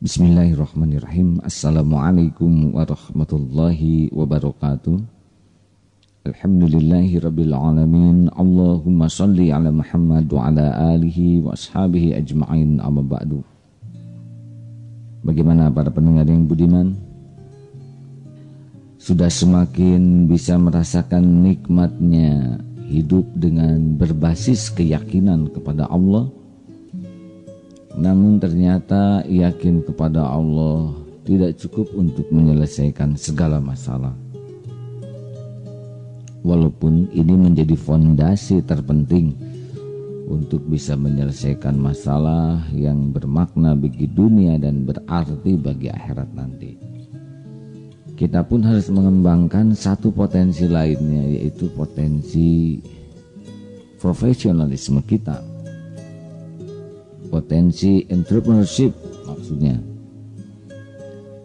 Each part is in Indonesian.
Bismillahirrahmanirrahim. Assalamualaikum warahmatullahi wabarakatuh. Alhamdulillahi rabbil alamin. Allahumma salli ala Muhammad wa ala alihi wa ashabihi ajma'in, amma ba'du. Bagaimana para pendengar yang budiman? Sudah semakin bisa merasakan nikmatnya hidup dengan berbasis keyakinan kepada Allah. Namun ternyata yakin kepada Allah tidak cukup untuk menyelesaikan segala masalah. Walaupun ini menjadi fondasi terpenting untuk bisa menyelesaikan masalah yang bermakna bagi dunia dan berarti bagi akhirat nanti. Kita pun harus mengembangkan satu potensi lainnya, yaitu potensi profesionalisme kita. Potensi entrepreneurship maksudnya.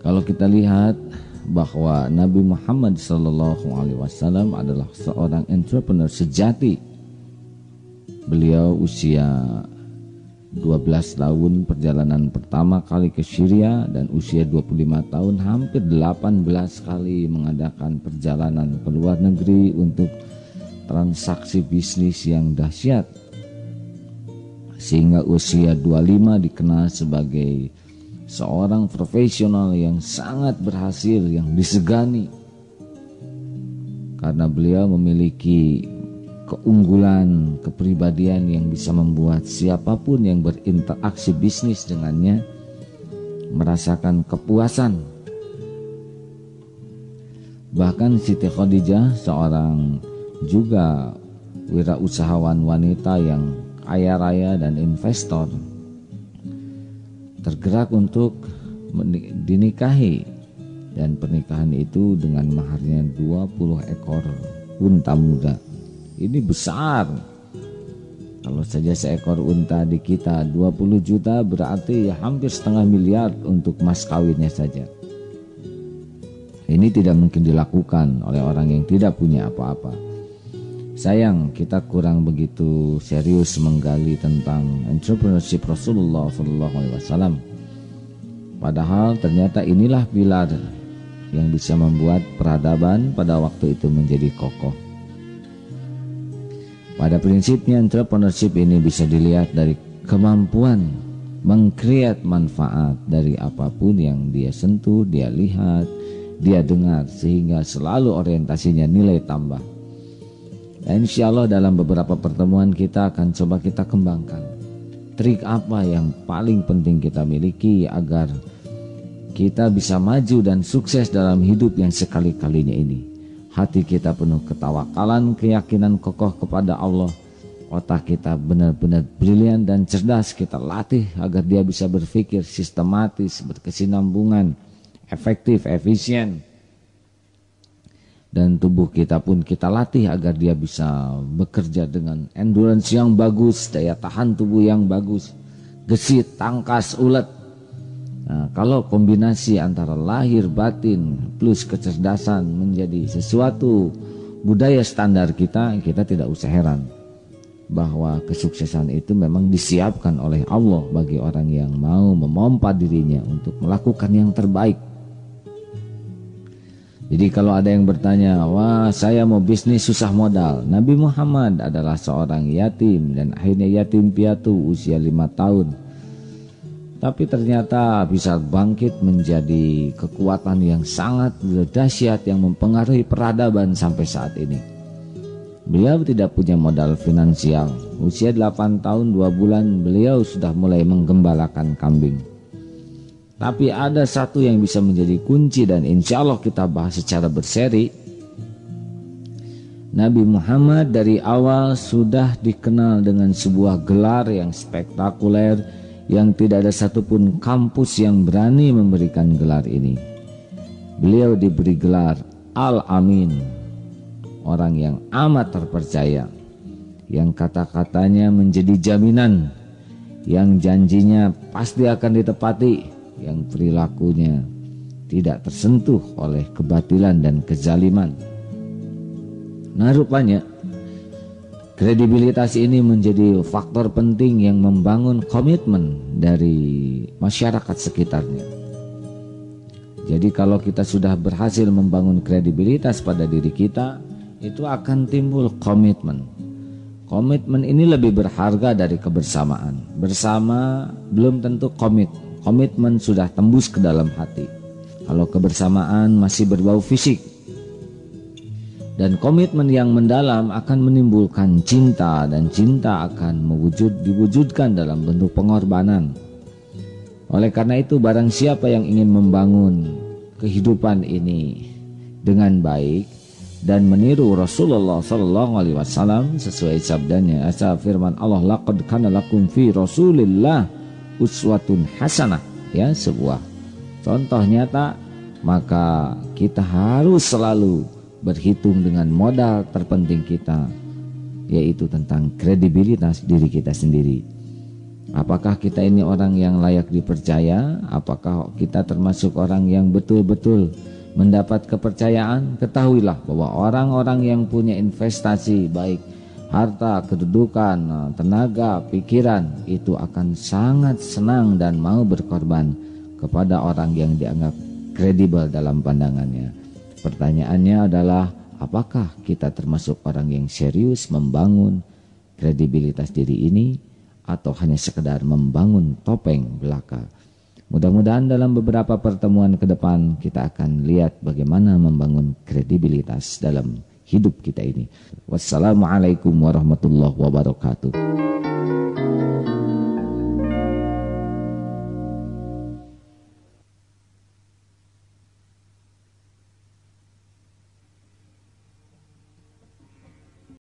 Kalau kita lihat bahwa Nabi Muhammad SAW adalah seorang entrepreneur sejati. Beliau usia 12 tahun perjalanan pertama kali ke Syria, dan usia 25 tahun hampir 18 kali mengadakan perjalanan ke luar negeri untuk transaksi bisnis yang dahsyat. Sehingga usia 25 dikenal sebagai seorang profesional yang sangat berhasil, yang disegani. Karena beliau memiliki keunggulan, kepribadian yang bisa membuat siapapun yang berinteraksi bisnis dengannya merasakan kepuasan. Bahkan Siti Khadijah, seorang juga wirausahawan wanita yang kaya raya dan investor, tergerak untuk dinikahi, dan pernikahan itu dengan maharnya 20 ekor unta muda. Ini besar. Kalau saja seekor unta di kita 20 juta, berarti ya hampir setengah miliar untuk mas kawinnya saja. Ini tidak mungkin dilakukan oleh orang yang tidak punya apa-apa. Sayang, kita kurang begitu serius menggali tentang entrepreneurship Rasulullah SAW. Padahal ternyata inilah pilar yang bisa membuat peradaban pada waktu itu menjadi kokoh. Pada prinsipnya entrepreneurship ini bisa dilihat dari kemampuan mengkreat manfaat dari apapun yang dia sentuh, dia lihat, dia dengar, sehingga selalu orientasinya nilai tambah. Dan insya Allah dalam beberapa pertemuan kita akan coba kita kembangkan trik apa yang paling penting kita miliki agar kita bisa maju dan sukses dalam hidup yang sekali-kalinya ini. Hati kita penuh ketawakalan, keyakinan kokoh kepada Allah. Otak kita benar-benar brilian dan cerdas kita latih agar dia bisa berpikir sistematis, berkesinambungan, efektif, efisien. Dan tubuh kita pun kita latih agar dia bisa bekerja dengan endurance yang bagus, daya tahan tubuh yang bagus, gesit, tangkas, ulet. Nah, kalau kombinasi antara lahir batin plus kecerdasan menjadi sesuatu budaya standar kita tidak usah heran bahwa kesuksesan itu memang disiapkan oleh Allah bagi orang yang mau memompa dirinya untuk melakukan yang terbaik. Jadi kalau ada yang bertanya, wah saya mau bisnis susah modal. Nabi Muhammad adalah seorang yatim dan akhirnya yatim piatu usia 5 tahun. Tapi ternyata bisa bangkit menjadi kekuatan yang sangat dahsyat yang mempengaruhi peradaban sampai saat ini. Beliau tidak punya modal finansial. Usia 8 tahun 2 bulan beliau sudah mulai menggembalakan kambing. Tapi ada satu yang bisa menjadi kunci dan insya Allah kita bahas secara berseri. Nabi Muhammad dari awal sudah dikenal dengan sebuah gelar yang spektakuler yang tidak ada satupun kampus yang berani memberikan gelar ini. Beliau diberi gelar Al-Amin, orang yang amat terpercaya, yang kata-katanya menjadi jaminan, yang janjinya pasti akan ditepati, yang perilakunya tidak tersentuh oleh kebatilan dan kezaliman. Nah, rupanya kredibilitas ini menjadi faktor penting yang membangun komitmen dari masyarakat sekitarnya. Jadi kalau kita sudah berhasil membangun kredibilitas pada diri kita, itu akan timbul komitmen. Komitmen ini lebih berharga dari kebersamaan. Bersama belum tentu komitmen sudah tembus ke dalam hati. Kalau kebersamaan masih berbau fisik. Dan komitmen yang mendalam akan menimbulkan cinta, dan cinta akan diwujudkan dalam bentuk pengorbanan. Oleh karena itu, barang siapa yang ingin membangun kehidupan ini dengan baik dan meniru Rasulullah SAW sesuai sabdanya, firman Allah, laqad kana lakum fi Rasulillah uswatun hasanah, ya, sebuah contoh nyata. Maka kita harus selalu berhitung dengan modal terpenting kita, yaitu tentang kredibilitas diri kita sendiri. Apakah kita ini orang yang layak dipercaya? Apakah kita termasuk orang yang betul-betul mendapat kepercayaan? Ketahuilah bahwa orang-orang yang punya investasi baik harta, kedudukan, tenaga, pikiran, itu akan sangat senang dan mau berkorban kepada orang yang dianggap kredibel dalam pandangannya. Pertanyaannya adalah, apakah kita termasuk orang yang serius membangun kredibilitas diri ini, atau hanya sekedar membangun topeng belaka? Mudah-mudahan dalam beberapa pertemuan ke depan kita akan lihat bagaimana membangun kredibilitas dalam hidup kita ini. Wassalamualaikum warahmatullahi wabarakatuh.